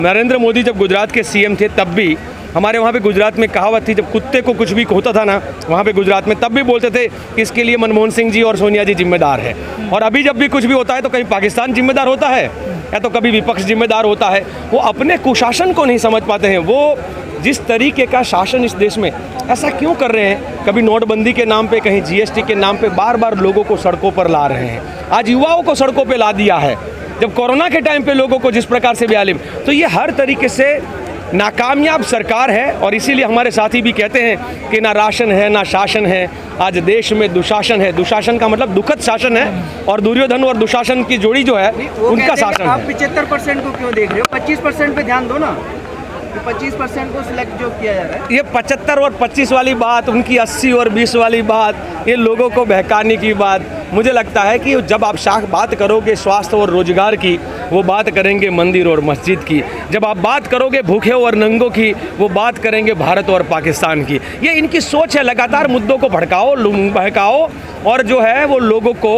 नरेंद्र मोदी जब गुजरात के सीएम थे तब भी हमारे वहाँ पे गुजरात में कहावत थी, जब कुत्ते को कुछ भी होता था ना वहाँ पे गुजरात में, तब भी बोलते थे कि इसके लिए मनमोहन सिंह जी और सोनिया जी जिम्मेदार है। और अभी जब भी कुछ भी होता है तो कहीं पाकिस्तान जिम्मेदार होता है या तो कभी विपक्ष जिम्मेदार होता है। वो अपने कुशासन को नहीं समझ पाते हैं। वो जिस तरीके का शासन इस देश में ऐसा क्यों कर रहे हैं, कभी नोटबंदी के नाम पे, कहीं जीएसटी के नाम पे बार बार लोगों को सड़कों पर ला रहे हैं। आज युवाओं को सड़कों पे ला दिया है, जब कोरोना के टाइम पे लोगों को जिस प्रकार से बेआलिम। तो ये हर तरीके से नाकामयाब सरकार है और इसीलिए हमारे साथी भी कहते हैं कि ना राशन है ना शासन है। आज देश में दुशासन है। दुशासन का मतलब दुखद शासन है और दुर्योधन और दुशासन की जोड़ी जो है उनका शासन है। आप 75% को क्यों देख रहे हो? 25% पे ध्यान दो ना। 25% को सिलेक्ट जो किया जा रहा है, ये 75 और 25 वाली बात, उनकी 80 और 20 वाली बात, ये लोगों को बहकाने की बात। मुझे लगता है कि जब आप बात करोगे स्वास्थ्य और रोजगार की, वो बात करेंगे मंदिर और मस्जिद की। जब आप बात करोगे भूखे और नंगों की, वो बात करेंगे भारत और पाकिस्तान की। ये इनकी सोच है, लगातार मुद्दों को बहकाओ और जो है वो लोगों को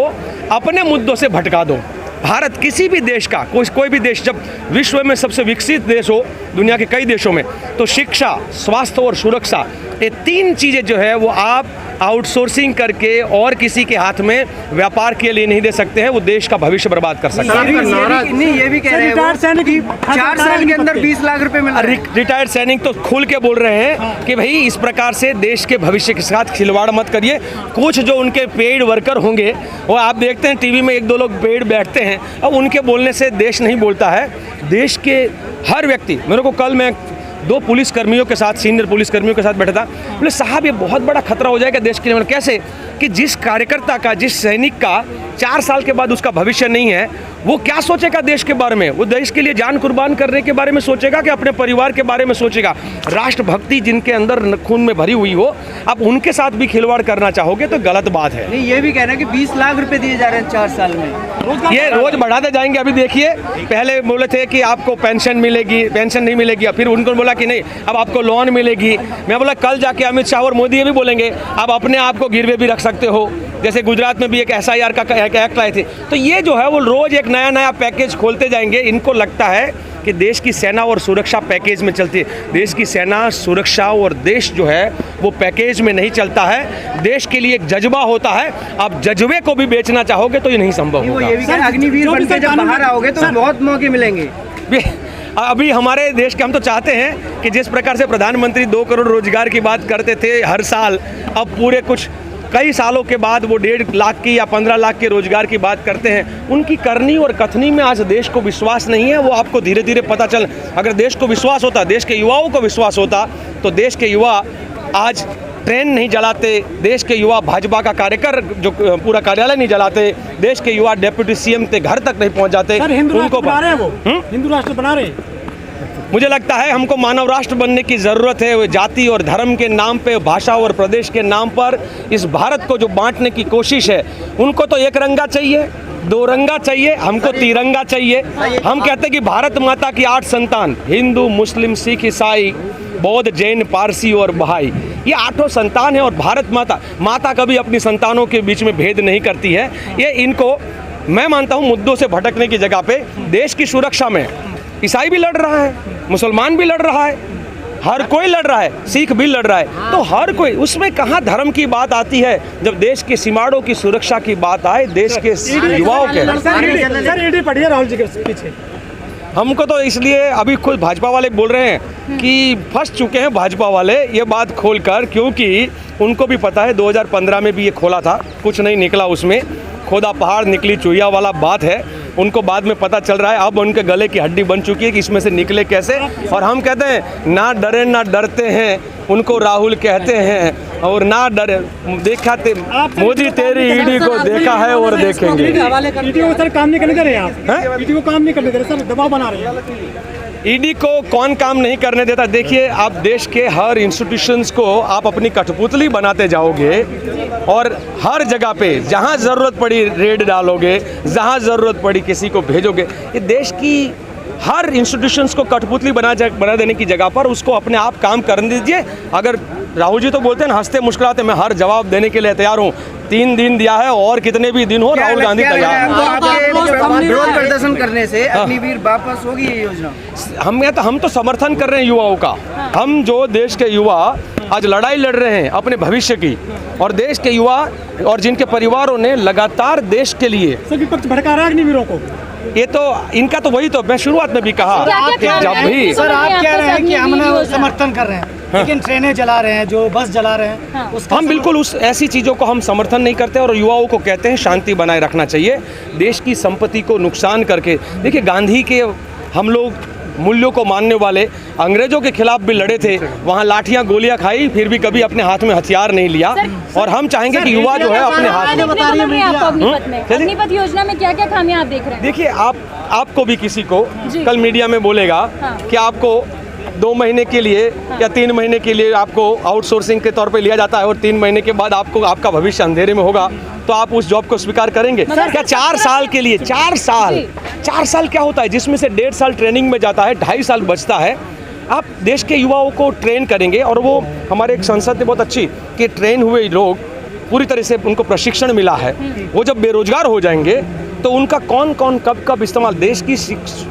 अपने मुद्दों से भटका दो। भारत किसी भी देश का, कोई भी देश जब विश्व में सबसे विकसित देश हो दुनिया के कई देशों में, तो शिक्षा, स्वास्थ्य और सुरक्षा, ये तीन चीज़ें जो है वो आप आउटसोर्सिंग करके और किसी के हाथ में व्यापार के लिए नहीं दे सकते हैं। वो देश का भविष्य बर्बाद कर सकते हैं। ये भी कह रहे हैं 4 साल के अंदर 20 लाख रुपए मिल रहे हैं। रिटायर्ड सैनिक तो खुल के बोल रहे हैं कि भाई इस प्रकार से देश के भविष्य के साथ खिलवाड़ मत करिए। कुछ जो उनके पेड वर्कर होंगे, वो आप देखते हैं टीवी में 1-2 लोग पेड बैठते हैं, अब उनके बोलने से देश नहीं बोलता है। देश के हर व्यक्ति, मेरे को कल मैं 2 पुलिसकर्मियों के साथ, सीनियर पुलिसकर्मियों के साथ बैठा था, बोले साहब ये बहुत बड़ा खतरा हो जाएगा देश के लिए। कैसे कि जिस कार्यकर्ता का, जिस सैनिक का 4 साल के बाद उसका भविष्य नहीं है, वो क्या सोचेगा देश के बारे में? वो देश के लिए जान कुर्बान करने के बारे में सोचेगा कि अपने परिवार के बारे में सोचेगा? राष्ट्रभक्ति जिनके अंदर खून में भरी हुई हो, आप उनके साथ भी खिलवाड़ करना चाहोगे तो गलत बात है। नहीं, ये भी कह रहे हैं कि 20 लाख रुपए दिए जा रहे हैं 4 साल में। ये रोज बढ़ाते जाएंगे। अभी देखिए, पहले बोले थे कि आपको पेंशन मिलेगी, पेंशन नहीं मिलेगी, फिर उनको बोला कि नहीं अब आपको लोन मिलेगी। मैं बोला कल जाके अमित शाह और मोदी ये भी बोलेंगे आप अपने आप को गिरवे भी रख सकते हो। जैसे गुजरात में भी एक SIR का एक्ट लाए थे। तो ये जो है वो रोज एक नया पैकेज खोलते जाएंगे। इनको लगता है कि देश की सेना और सुरक्षा पैकेज में चलती है। देश की सेना, सुरक्षा और देश जो है वो पैकेज में नहीं चलता है। देश के लिए एक जज्बा होता है। आप जज्बे को भी बेचना चाहोगे तो ये नहीं संभव होगा। ये भी अग्निवीर बनकर जब बाहर आओगे तो बहुत मौके मिलेंगे। अभी हमारे देश के हम तो चाहते हैं कि जिस प्रकार से प्रधानमंत्री 2 करोड़ रोजगार की बात करते थे हर साल, अब पूरे कई सालों के बाद वो 1.5 लाख की या 15 लाख के रोजगार की बात करते हैं। उनकी करनी और कथनी में आज देश को विश्वास नहीं है। वो आपको धीरे धीरे पता चल, अगर देश को विश्वास होता, देश के युवाओं को विश्वास होता, तो देश के युवा आज ट्रेन नहीं जलाते, देश के युवा भाजपा का कार्यकर जो पूरा कार्यालय नहीं जलाते, देश के युवा डेप्यूटी CM के घर तक नहीं पहुंच जाते। उनको बना रहे हैं, वो हिंदू राष्ट्र बना रहे हैं। मुझे लगता है हमको मानव राष्ट्र बनने की ज़रूरत है। वो जाति और धर्म के नाम पे, भाषा और प्रदेश के नाम पर इस भारत को जो बांटने की कोशिश है, उनको तो एक रंगा चाहिए, 2 रंगा चाहिए, हमको तिरंगा चाहिए। हम कहते हैं कि भारत माता की 8 संतान, हिंदू, मुस्लिम, सिख, ईसाई, बौद्ध, जैन, पारसी और बहाई, ये 8 संतान है। और भारत माता कभी अपनी संतानों के बीच में भेद नहीं करती है। ये इनको मैं मानता हूँ मुद्दों से भटकने की जगह पे देश की सुरक्षा में ईसाई भी लड़ रहा है, मुसलमान भी लड़ रहा है, हर कोई लड़ रहा है, सिख भी लड़ रहा है। तो हर कोई, उसमें कहाँ धर्म की बात आती है? जब देश के सीमाड़ों की सुरक्षा की बात आए, देश के युवाओं के। राहुल जी के पीछे हमको तो इसलिए अभी खुद भाजपा वाले बोल रहे हैं कि फंस चुके हैं भाजपा वाले ये बात खोलकर, क्योंकि उनको भी पता है 2015 में भी ये खोला था, कुछ नहीं निकला उसमें। खोदा पहाड़ निकली चुहिया वाला बात है। उनको बाद में पता चल रहा है, अब उनके गले की हड्डी बन चुकी है कि इसमें से निकले कैसे। और हम कहते हैं ना डरे ना डरते हैं, उनको राहुल कहते हैं। और ना डरे, देखा मोदी तेरी ईडी को देखा है और देखेंगे। ईडी को सर काम नहीं करने दे रहे आप? ईडी को काम नहीं करने दे रहे सर, दबाव बना रहे हैं। ईडी को कौन काम नहीं करने देता? देखिए, आप देश के हर इंस्टीट्यूशंस को आप अपनी कठपुतली बनाते जाओगे और हर जगह पे जहां ज़रूरत पड़ी रेड डालोगे, जहां ज़रूरत पड़ी किसी को भेजोगे। ये देश की हर इंस्टीट्यूशंस को कठपुतली बना देने की जगह पर उसको अपने आप काम करने दीजिए। अगर राहुल जी तो बोलते हैं ना हंसते मुस्कुराते, मैं हर जवाब देने के लिए तैयार हूँ। 3 दिन दिया है और कितने भी दिन हो, राहुल गांधी तैयार है। विरोध प्रदर्शन करने से अग्निवीर वापस होगी ये योजना? हम तो समर्थन कर रहे हैं युवाओं का। हम जो देश के युवा आज लड़ाई लड़ रहे हैं अपने भविष्य की, और देश के युवा और जिनके परिवारों ने लगातार देश के लिए विपक्ष भड़का रहा है अग्निवीरों को। ये तो इनका तो वही तो मैं शुरुआत में भी कहा कि जब भी सर आप कह रहे हैं कि हम समर्थन कर रहे हैं, लेकिन ट्रेनें जला रहे हैं, जो बस जला रहे हैं, उसका हम बिल्कुल उस ऐसी चीज़ों को हम समर्थन नहीं करते और युवाओं को कहते हैं शांति बनाए रखना चाहिए। देश की संपत्ति को नुकसान करके, देखिए गांधी के हम लोग मूल्यों को मानने वाले अंग्रेजों के खिलाफ भी लड़े थे, वहाँ लाठियाँ गोलियाँ खाई, फिर भी कभी अपने हाथ में हथियार नहीं लिया। और हम चाहेंगे कि युवा जो है अपने हाथ में अग्निपथ योजना में क्या क्या खामियां आप देख रहे हैं? देखिए, आपको भी किसी को कल मीडिया में बोलेगा कि आपको 2 महीने के लिए या 3 महीने के लिए आपको आउटसोर्सिंग के तौर पे लिया जाता है और 3 महीने के बाद आपको आपका भविष्य अंधेरे में होगा, तो आप उस जॉब को स्वीकार करेंगे क्या? 4 साल के लिए 4 साल क्या होता है, जिसमें से 1.5 साल ट्रेनिंग में जाता है, 2.5 साल बचता है। आप देश के युवाओं को ट्रेन करेंगे और वो हमारे एक संसद ने बहुत अच्छी कि ट्रेन हुए लोग पूरी तरह से उनको प्रशिक्षण मिला है, वो जब बेरोजगार हो जाएंगे तो उनका कौन कौन कब कब इस्तेमाल देश की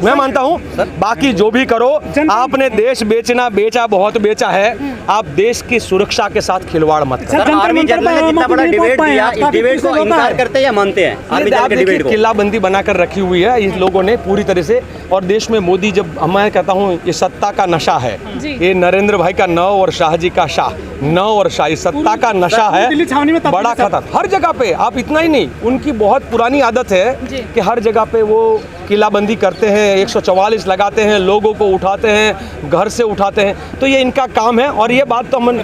मैं मानता हूँ। बाकी जो भी करो, आपने देश बेचा बहुत बेचा है, आप देश की सुरक्षा के साथ खिलवाड़ मत करो। आर्मी जनरल ने जितना बड़ा डिबेट दिया, इस डिबेट को इनकार करते हैं या मानते हैं? आर्मी जनरल के डिबेट को किल्लाबंदी बनाकर रखी हुई है इन लोगों ने पूरी तरह से। और देश में मोदी, जब मैं कहता हूँ ये सत्ता का नशा है, ये नरेंद्र भाई का 9 और शाह जी का शाह, 9 और शाह, ये सत्ता का नशा है, बड़ा खतरा हर जगह पे। आप इतना ही नहीं, उनकी बहुत पुरानी आदत है कि हर जगह पे वो किलाबंदी करते हैं, 144 लगाते हैं, लोगों को उठाते हैं, घर से उठाते हैं, तो ये इनका काम है। और ये बात तो हम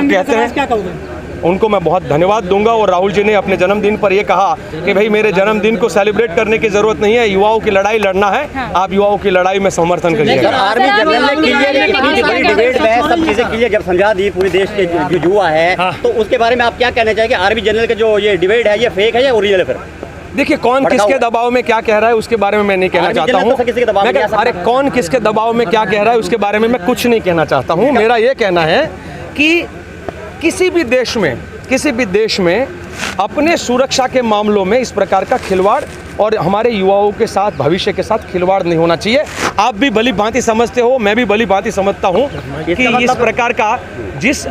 कहते हैं, उनको मैं बहुत धन्यवाद दूंगा। और राहुल जी ने अपने जन्मदिन पर ये कहा कि भाई मेरे जन्मदिन को सेलिब्रेट करने की जरूरत नहीं है, युवाओं की लड़ाई लड़ना है, आप युवाओं की लड़ाई में समर्थन करिए। आर्मी जनरल ने क्लियर इतनी बड़ी डिबेट में सब चीजें क्लियर जब समझा दी पूरे देश के जो युवा है, तो उसके बारे में आप क्या कहना चाहेंगे? आर्मी जनरल के जो ये डिबेट है, ये फेक है या ओरिजिनल है? फिर देखिए, कौन किसके दबाव में क्या कह रहा है उसके बारे में मैं नहीं कहना चाहता हूँ। अरे कौन किसके दबाव में क्या कह रहा है उसके बारे में मैं कुछ नहीं कहना चाहता हूँ। मेरा ये कहना है कि किसी भी देश में अपने सुरक्षा के मामलों में इस प्रकार का खिलवाड़ और हमारे युवाओं के साथ, भविष्य के साथ खिलवाड़ नहीं होना चाहिए। आप भी भली भांति समझते हो, मैं भी भली भांति समझता हूँ कि इस प्रकार का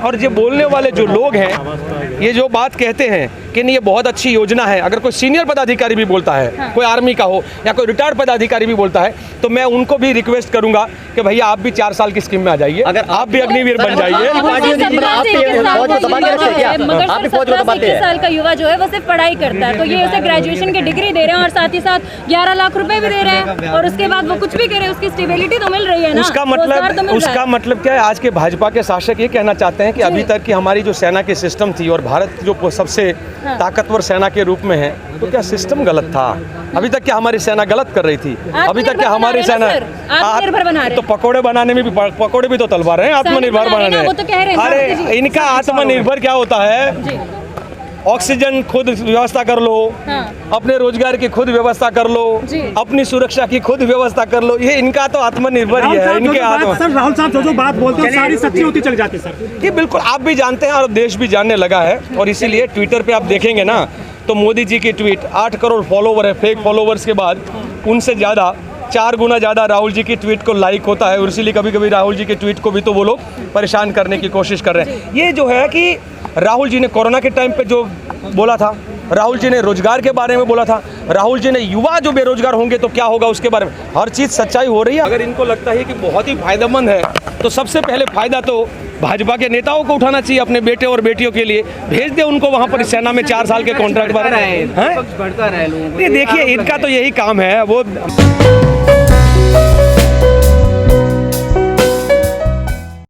और ये बोलने वाले जो लोग हैं, ये जो बात कहते हैं कि नहीं ये बहुत अच्छी योजना है, अगर कोई सीनियर पदाधिकारी भी बोलता है, कोई आर्मी का हो या कोई रिटायर्ड पदाधिकारी भी बोलता है, तो मैं उनको भी रिक्वेस्ट करूंगा कि भैया आप भी 4 साल की स्कीम में आ जाइए, अगर आप भी अग्निवीर बन जाइए। 21 साल का युवा जो है वो सिर्फ पढ़ाई करता है, तो ये उसे ग्रेजुएशन की डिग्री दे रहे हैं और साथ ही साथ 11 लाख रुपए भी दे रहे हैं, और उसके बाद वो कुछ भी करे, उसकी स्टेबिलिटी तो मिल रही है ना। उसका मतलब क्या है? आज के भाजपा के शासक ये कहना चाहते हैं कि अभी तक की हमारी जो सेना की सिस्टम थी और भारत जो सबसे ताकतवर सेना के रूप में है, तो क्या सिस्टम गलत था? अभी तक क्या हमारी सेना गलत कर रही थी? अभी तक क्या हमारी सेना आत्मनिर्भर बना रहे? तो पकोड़े बनाने में भी पकोड़े भी तो तलवा रहे हैं, आत्मनिर्भर बनाने। अरे इनका आत्मनिर्भर क्या होता है? ऑक्सीजन खुद व्यवस्था कर लो, अपने रोजगार की खुद व्यवस्था कर लो, अपनी सुरक्षा की खुद व्यवस्था कर लो, ये इनका तो आत्मनिर्भर ही है। इनके राहुल साहब जो बात बोलते हैं सारी सच्ची होती चली जाती है सर। ये बिल्कुल आप भी जानते हैं और देश भी जानने लगा है, और इसीलिए ट्विटर पे आप देखेंगे ना तो मोदी जी की ट्वीट 8 करोड़ फॉलोवर है, फेक फॉलोवर्स के बाद उनसे ज़्यादा 4 गुना ज़्यादा राहुल जी की ट्वीट को लाइक होता है, और इसीलिए कभी कभी राहुल जी की ट्वीट को भी तो वो लोग परेशान करने की कोशिश कर रहे हैं। ये जो है कि राहुल जी ने कोरोना के टाइम पे जो बोला था, राहुल जी ने रोजगार के बारे में बोला था, राहुल जी ने युवा जो बेरोजगार होंगे तो क्या होगा उसके बारे में, हर चीज़ सच्चाई हो रही है। अगर इनको लगता है कि बहुत ही फायदेमंद है, तो सबसे पहले फायदा तो भाजपा के नेताओं को उठाना चाहिए अपने बेटे और बेटियों के लिए, भेज दे उनको वहाँ पर सेना में 4 साल के कॉन्ट्रैक्ट भर रहे हैं। देखिए इनका तो यही काम है वो।